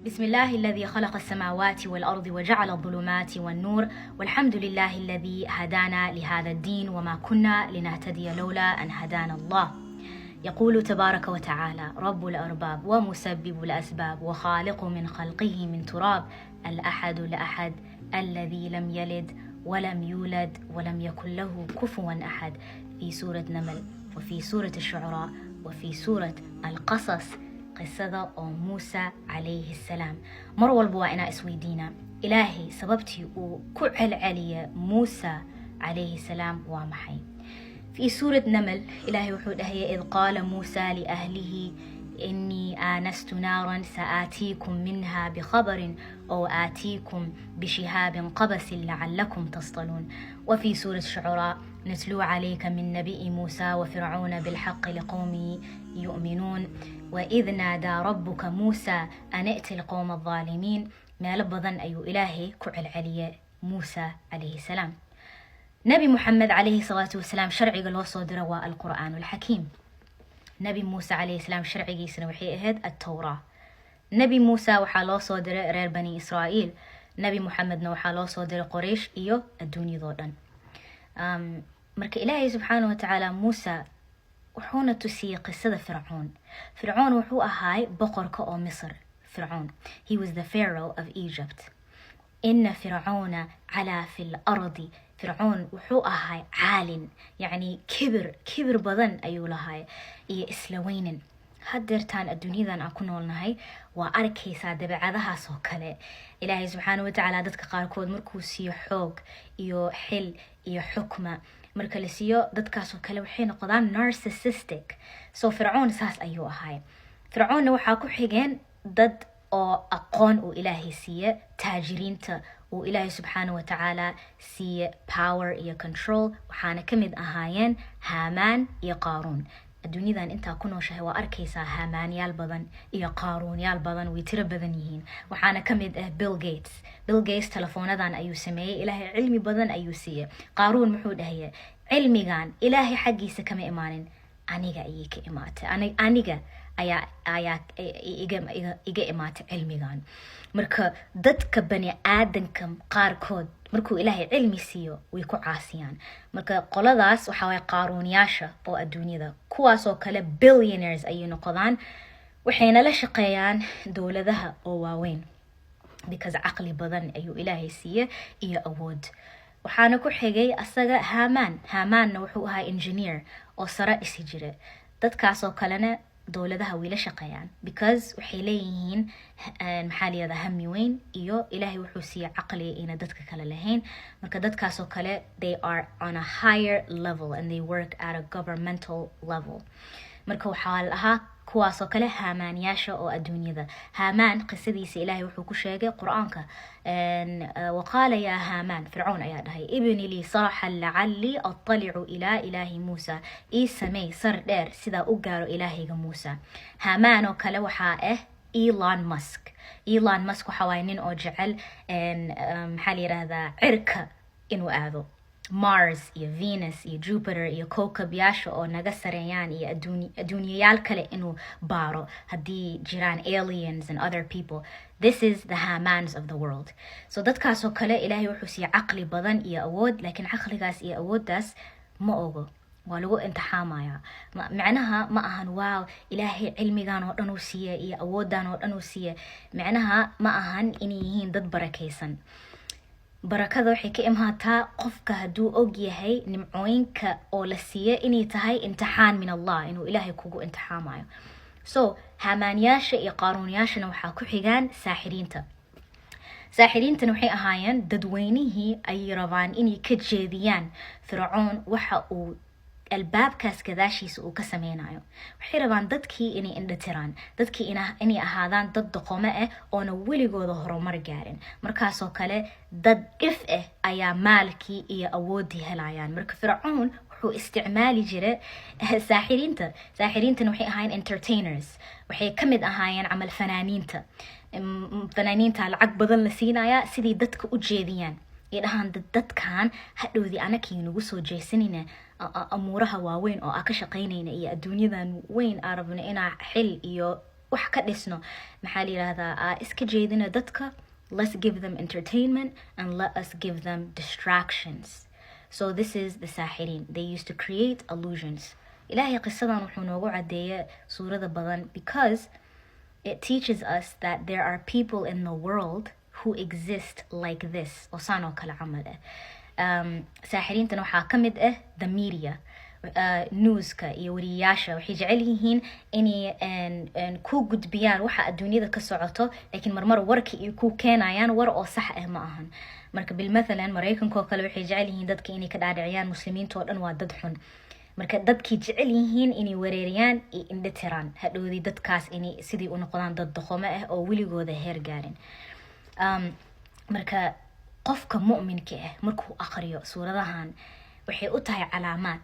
بسم الله الذي خلق السماوات والأرض وجعل الظلمات والنور والحمد لله الذي هدانا لهذا الدين وما كنا لنهتدي لولا أن هدانا الله. يقول تبارك وتعالى: رب الأرباب ومسبب الأسباب وخالق من خلقه من تراب الأحد الأحد الذي لم يلد ولم يولد ولم يكن له كفوا أحد، في سورة نمل وفي سورة الشعراء وفي سورة القصص. قصة موسى عليه السلام. مروا البوائنا اسويدينا إلهي سببتي وكعل علي موسى عليه السلام ومحي. في سورة نمل إلهي وحوده إذ قال موسى لأهله إني آنست نارا سآتيكم منها بخبر أو آتيكم بشهاب قبس لعلكم تصطلون. وفي سورة الشعراء نتلو عليك من نبي موسى وفرعون بالحق لقوم يؤمنون. وإذ نادى ربك موسى أن ائت القوم الظالمين. ما لبضن أي إلهي كعل علي موسى عليه السلام. نبي محمد عليه الصلاة والسلام شرعي قال وصدر والقرآن الحكيم. نبي موسى عليه السلام شرعي سنوحي أهد التوراة. نبي موسى وحالو صدر رير بني إسرائيل. نبي محمد وحالو صدر قريش إيو الدوني ضودن. مرك إلهي سبحانه وتعالى موسى وحونا تسي قصة فرعون وحو أهاي بقرك أو مصر. فرعون he was the pharaoh of Egypt. إن فرعون علا في الأرض. فرعون وحو أهاي عال، يعني كبر بدن أيولهاي إيه إسلوين. هدرتان الدنيا ذان أكونوا لناهي وأركيسا دبعادها سوكالي. إلهي سبحانه وتعالى دادك قاركود مركوسي حوق إيو حل إيو حكمة مركلسيو دادكاسو كلا وحين قضان نارسيسيستيك. فرعون ساس أيو أهاي. فرعون وحاكو حيجين ضد أو أقون وإلهي سيء تاجرين تا وإلهي سبحانه وتعالى سيء power إيا control وحانا كمد أهايين هامان إيا قارون. الدنيا ذان انتا كنو شهوا أركيسا هامان يالبضن إيا قارون يالبضن ويتربضن يهين. وحانا كمد بيل جيتس تلفونا ذان أيو سمي إلهي علمي بضن أيو سيء. قارون محود هي علمي غان إلهي حقي سكم إيمان أنيغا إيك إيمات أنيغا ayaa iga imaatay cilmigan. marka dadka bani aadanka qaarkood markuu ilaahay cilmi siiyo way ku caasiyaan. marka qoladaas waxa way qaaruuniyaasha oo adduunyada kuwaas oo kale billionaires ay noqdaan waxayna la shaqeeyaan dawladaha oo waaweyn because aqli badan ayuu ilaahay siiyo iyo awood. waxaana ku xigay asaga Haamaan wuxuu ahaa engineer oo sare isi jira. dadkaas oo kalena dawladaha way la shaqeeyaan because waxay leeyihiin maxaliyada hami weyn iyo ilaahay wuxuu siiyay aqli ina dadka kale lahayn. marka dadkaas oo kale they are on a higher level and they work at a governmental level. marka waxaa lahaa kuwaas oo kale haamaanyaasha oo adduunyada. haamaan qisadiisa ilaahay wuxuu ku sheegay quraanka وقال يا هامان فرعون ayaa dhahay ibni li sarahan la'alli attali'u ila ilahi Musa isamay sar dheer sida u gaaro ilaahiga Musa. haamaan oo kale waxa Elon Musk waxa way nin oo jecel maxaa la yiraahdaa cirka inuu aado Mars iyo Venus iyo Jupiter iyo kookabyasha oo naga sareeyaan iyo adduunyayaal kale inuu baaro haddii jiraan aliens and other people. This is the Hamans of the world. dadkaas oo kale ilaahay wuxuu siiyay aqli badan iyo awood, laakiin aqligaas iyo awooddaas ma ogo waa lagu imtixaamaya. macnaha ma ahan waaw ilaahay cilmigan oo dhan uu siiyay iyo awooddan oo dhan uu siiyay. macnaha ma ahan inay yihiin dad barakaysan. barakada waxay ka imaataa qofka hadduu og yahay nimcooyinka oo la siiyay inay tahay imtixaan min Allah, inuu ilaahay kugu imtixaamayo. haamaanyaasha iyo qaaruuniyaashana waxaa ku xigaan saaxiriinta. saaxiriintana waxay ahaayeen dadweynihii ay rabaan inay ka jeediyaan fircoon waxa uu albaabkaas gadaashiisa uu ka sameynayo. waxay rabaan dadkii inay indhatiraan, dadkii inay ahaadaan dad doqome oona weligooda horumar gaarin. markaasoo kale dad dhif ayaa maalkii iyo awoodii helayaan. marka fircoon wuxuu isticmaali jiray saaxiriintana waxay ahaayeen entertainers. waxay ka mid ahaayeen camal fanaaniinta lacag badan la siinayaa sidii dadka u jeediyaan. dhahaan dadkan hadhowdii anakii nagu soo jeesanina amuuraha waaweyn oo ka shaqeynayna iyo adduunyadan weyn arabna inaa xil iyo wax ka dhisno maxaa la yiraahdaa iska jeedina dadka. Let's give them entertainment and let us give them distractions. So this is the Sahirin. They used to create illusions. Ilahi qisadan wuxuu noogu cadeeya suurada badan because it teaches us that there are people in the world who exist like this. oo saan oo kale camal Saahiriintan waxaa ka mid the media. Newska iyo wariyaasha waxay jecel yihiin inay ku gudbiyaan waxa adduunyada ka socoto laakiin marmar warka ay ku keenayaan war oo sax ah ma ahan. marka bil mathalan Mareykanka kale waxay jecel yihiin dadka inay ka dhaadhiciyaan muslimiinta oo dhan waa dad xun. marka dadkii jecel yihiin inay weerariyaan iyo indhatiraan hadhoodii dadkaas inay sidii u noqdaan dad doqomo ah oo weligooda heer gaarin. marka qofka mu'minka ah markuu aqriyo suuradahan waxay u tahay calaamad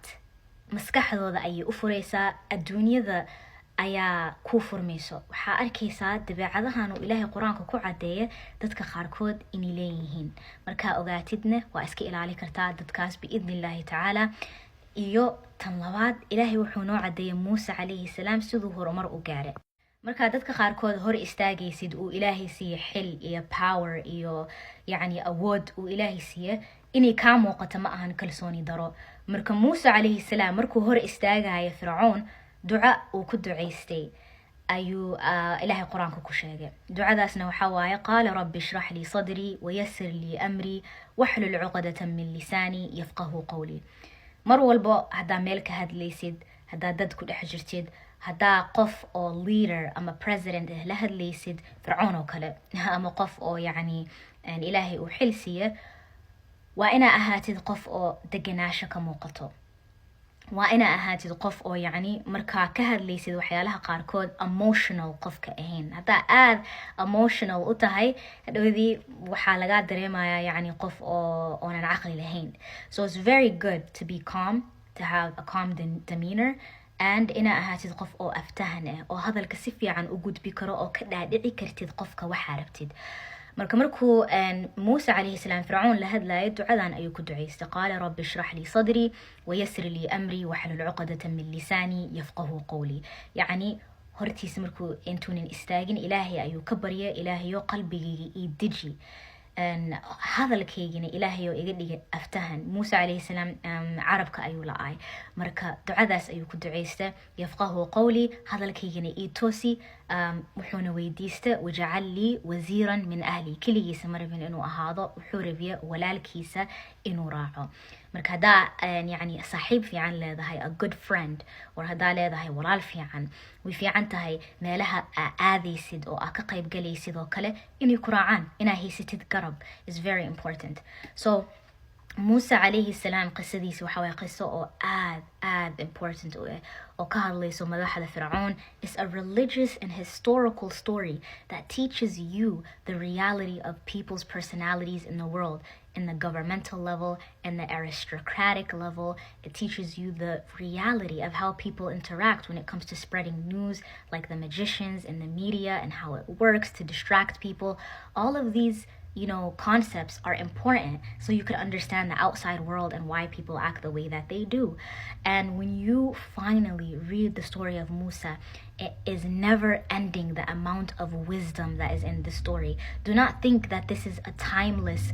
maskaxdooda ayay u fureysaa adduunyada ayaa ku furmayso. waxaa arkaysaa dabeecadahan oo Ilaahay Quraanka ku cadeeya dadka qaarkood inay leeyihiin. marka ogaatidna waa iska ilaali kartaa dadkaas biidnillaahi tacaala. iyo tan labaad Ilaahay wuxuu noo cadeeyay Muuse calayhi salaam siduu horumar u gaaray. marka dadka qaarkood hor istaagaysid uu Ilaahay siiyo xil iyo power iyo yani awood uu Ilaahay siiyo inay ka muuqato ma ahan kalsooni daro. marka Muuse calayhi salaam markuu hor istaagaya Fircoon duca uu ku duceystay ayuu Ilaahay Quraanka ku sheegay. ducadaasna waxa waaye qaala rabbi shrah li sadri wa yassir li amri wahlul 'uqdatan min lisani yafqahu qawli. mar walba hadaa meel ka hadlaysid, hadaa dad ku dhex jirtid, hadaa qof oo leader ama president la hadlaysid Fircoon oo kale ama qof oo yani Ilaahay uu xil siiyo waa ina ahaatid qof oo deganaasho ka muuqato. waa ina ahaatid qof oo yani markaa ka hadlaysid waxyaalaha qaarkood emotional qofka ahayn. hadaa aad emotional u tahay hadhoodii waxaa laga dareemayaa yani qof oo oonan aqli lahayn. so it's very good to be calm, to have a calm demeanor, and ina ahaatid qof oo aftahan ah oo hadalka si fiican u gudbi karo oo ka dhaadhici kartid qofka waxa rabtid. marka markuu Muuse calayhi salaam Fircoon la hadlaayay ducadan ayuu ku duceystay qaala rabbi shrah li sadri wa yassir li amri wahlul 'uqdatan min lisani yafqahu qawli. yani hortiisa markuu intuunan istaagin Ilaahay ayuu ka baryay Ilaahayo qalbigayga ii deji hadalkaygina Ilaahay oo iga dhigay aftahan. Muuse calayhi salaam carabka ayuu la'ay. marka ducadaas ayuu ku duceystay yafqahu qawli hadalkaygina ii toosi. wuxuuna weydiistay waj'al li waziran min ahli. kaligiisa marabin inuu ahaado wuxuu rabiya walaalkiisa inuu raaco. marka hadaa yani saaxiib fiican leedahay, a good friend, war hadaa leedahay walaal fiican, way fiican tahay meelaha aadaysid oo ka qayb galaysid oo kale inay ku raacaan, inaa haysatid garab is very important. so Muuse calayhi salaam qisadiisa waxa way qiso oo aad important oo ka hadlayso madaxda Fircoon. is a religious and historical story that teaches you the reality of people's personalities in the world, in the governmental level, in the aristocratic level. It teaches you the reality of how people interact when it comes to spreading news, like the magicians in the media and how it works to distract people. All of these concepts are important so you could understand the outside world and why people act the way that they do. And when you finally read the story of Musa, it is never ending, the amount of wisdom that is in the story. Do not think that this is a timeless,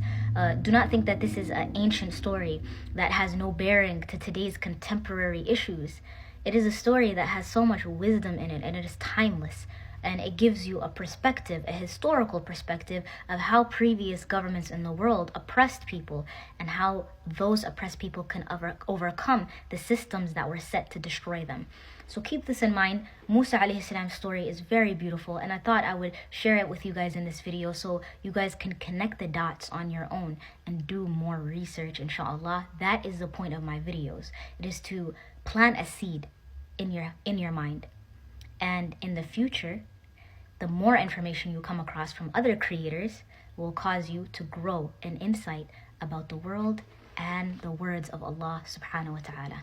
do not think that this is an ancient story that has no bearing to today's contemporary issues. It is a story that has so much wisdom in it, and it is timeless. And it gives you a perspective, a historical perspective of how previous governments in the world oppressed people and how those oppressed people can overcome the systems that were set to destroy them. So keep this in mind. Musa alayhi salam's story is very beautiful, and I thought I would share it with you guys in this video so you guys can connect the dots on your own and do more research, inshallah. That is the point of my videos. It is to plant a seed in your mind. And in the future, the more information you come across from other creators will cause you to grow in insight about the world and the words of Allah subhanahu wa ta'ala.